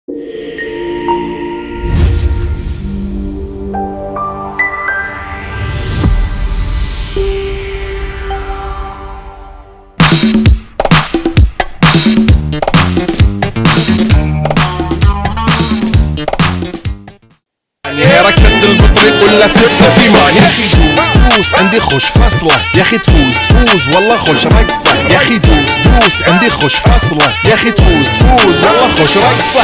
ركزت البطريق ولا سبته في مان يا اخي دوس عندي خوش فصله يا اخي تفوز والله خوش رقصه يا اخي دوس عندي خوش فصله يا اخي تفوز والله خوش رقصه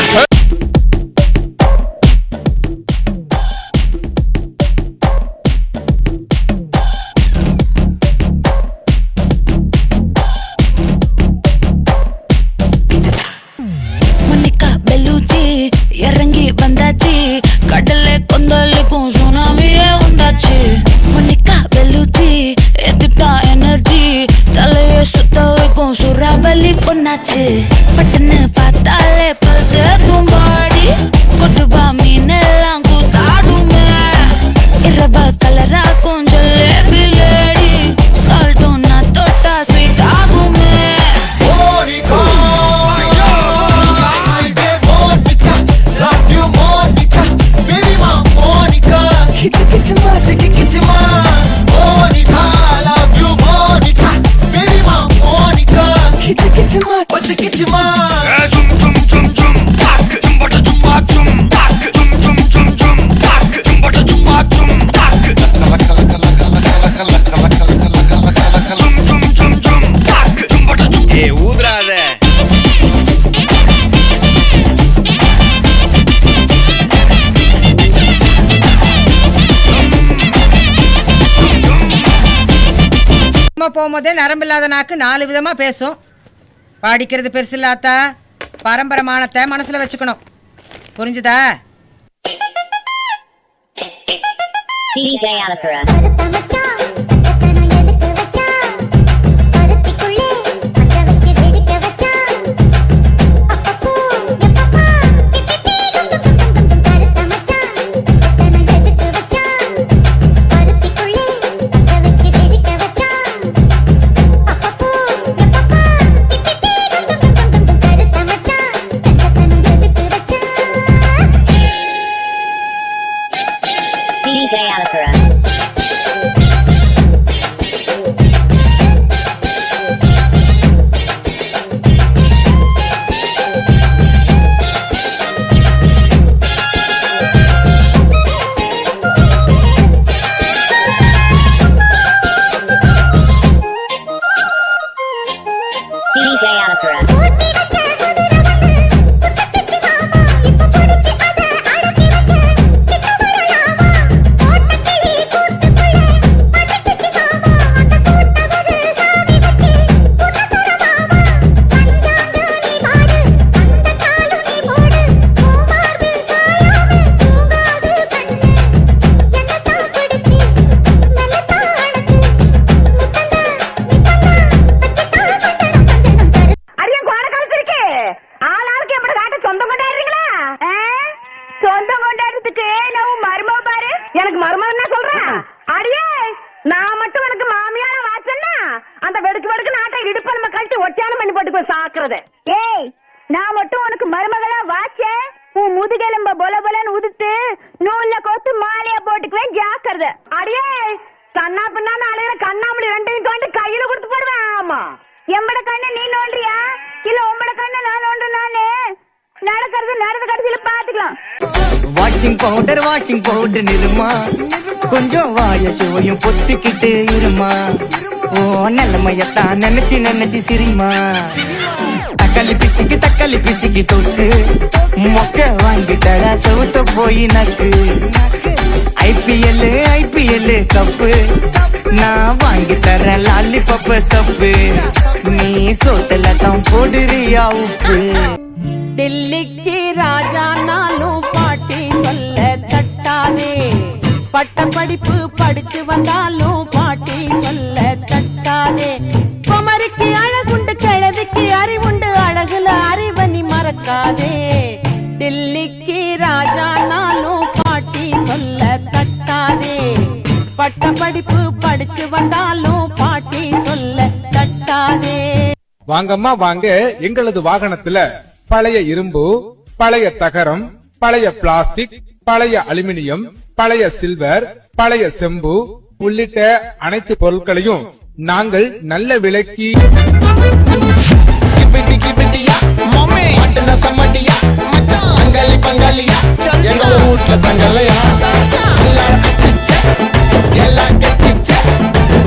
இறங்கி வந்தாச்சு கடல்ல கொந்தளிக்கும் சுனாமியே உண்டாச்சு மணிக்கா வெளுச்சி எதிர்த்தா எனர்ஜி தலைய சுத்த வைக்கும் சுறாவலி பொண்ணாச்சு பட்டுன்னு பார்த்தாலே பல்ஸ் தூம்பாடி கொட்டுவா மீன் எல்லாம் கூத்தாடுமே இரவ கலராக்கும் ஜலேபி லேடி சால்ட்டும் நான் தொட்டா ஸ்வீட் ஆகுமே Kichima, siki kichima, Monica, love you Monica, baby ma Monica, kichima, what's the kichima? Jum jum jum jum, tak, jum bata jumma jum, tak, jum jum jum jum, tak, jum bata jumma jum, tak, jum jum jum jum, tak, jum bata jum. Hey, ஊதுறாதே. போகும்போதே நரம்பில்லாத நாக்கு 4 விதமா பேசும். பாடிக்கிறது பெருசு இல்லாத்தா, பரம்பரமானத்தை மனசுல வச்சுக்கணும். புரிஞ்சுதா? DJ Alakura. DJ Alakura. DJ Alakura. எனக்கு மருமகன் சொல்றேன். அடியே, நான் மட்டும் எனக்கு மாமியார வாச்சன்னா அந்த வெடுக்கு நாட்டை இடுப்ப நம்ம கழட்டி ஒட்டியான பண்ணி போட்டு போய் சாக்குறது. ஏய், நான் மட்டும் உனக்கு மருமகளா வாச்ச உன் முதுகெலும்ப பொல பொலன்னு உதுத்து நூல்ல கோத்து மாலையா போட்டுக்குவேன் ஜாக்கிரதை. அடியே, கண்ணா பின்னான்னு அலையிற கண்ணாமணி 2ஐயும் தோண்டி கையில கொடுத்து போடுவேன். ஆமா, எம்பட கண்ணை நீ நோண்டியா இல்ல உம்பட கண்ணை நான் நோண்டுனானே நடக்கிறது நடந்த கடைசியில பாத்துக்கலாம். வாஷிங் பவுடர் நிறுமா, கொஞ்சம் வாய சுவையும் பொத்துக்கிட்டு இருமா. ஓ நிலைமையத்தான் நினைச்சு சிரிமா. தக்காளி பிசிக்கி தொட்டு மொக்க வாங்கிட்டடா சவுத்த போய் நக்கு. ஐபிஎல் கப்பு நான் வாங்கி தரேன் லாலிபப்பு சப்பு. நீ சோத்துல தான் போடுறியா உப்பு. டில்லிக்கு ராஜா நாளும் பாட்டி சொல்ல தட்டாதே. பட்ட படிப்பு படிச்சு வந்தாலும் பாட்டி சொல்ல தட்டாதே. குமரிக்கு அழகுண்டு கிழவிக்கு அறிவுண்டு அழகுல அறிவனி மறக்காதே. டில்லிக்கு ராஜா நாளும் பாட்டி சொல்ல தட்டாதே. பட்ட படிப்பு படிச்சு வந்தாலும் பாட்டி சொல்ல தட்டாதே. வாங்கம்மா வாங்க, எங்களது வாகனத்துல பழைய இரும்பு, பழைய தகரம், பழைய பிளாஸ்டிக், பழைய அலுமினியம், பழைய சில்வர், பழைய செம்பு உள்ளிட்ட அனைத்து பொருட்களையும் நாங்கள் நல்ல விலைக்கு ஸ்கிப்பிட்டி கிப்பிட்டியா மம்மி மட்டன சம்மட்டியா மச்சான் அங்கலி பங்கலியா எங்க வீட்ல தங்கலையா எல்லாரும் அச்சிச்சே எல்லா கச்சிச்சே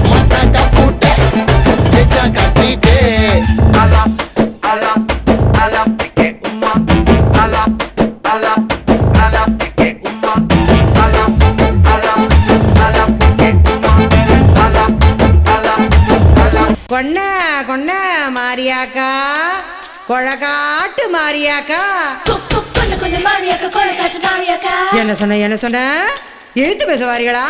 மட்டா கப்புட்டே சேச்சா கட்டிட்டே அலா அலா அலா பிக்கே உம்மா அலா அலா அலா பிக்கே உம்மா அலா அலா அலா பிக்கே உம்மா அலா அலா அலா கொன்ன கொன்ன மாரியாக்கா கொழக்காட்டு மாரியாக்கா என்ன சொன்ன என்ன சொன்ன எழுத்து பேச வாரீங்களா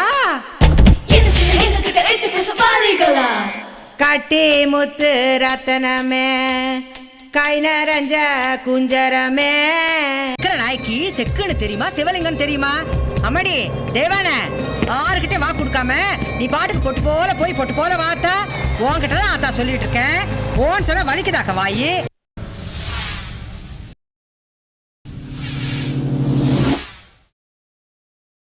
கட்டி முத்து ரத்தனமே கை நரஞ்ச குஞ்சரமே நாய்க்கு செக்குன்னு தெரியுமா சிவலிங்கன்னு தெரியுமா அம்மாடி தேவான யாருக்கிட்டே வா கொடுக்காம நீ பாட்டுக்கு பொட்டு போல போய் பொட்டு போல வாத்தா உன்கிட்ட தான் ஆத்தா சொல்லிட்டு இருக்கேன் ஓன்னு சொன்னா வலிக்குதாக்க வாயி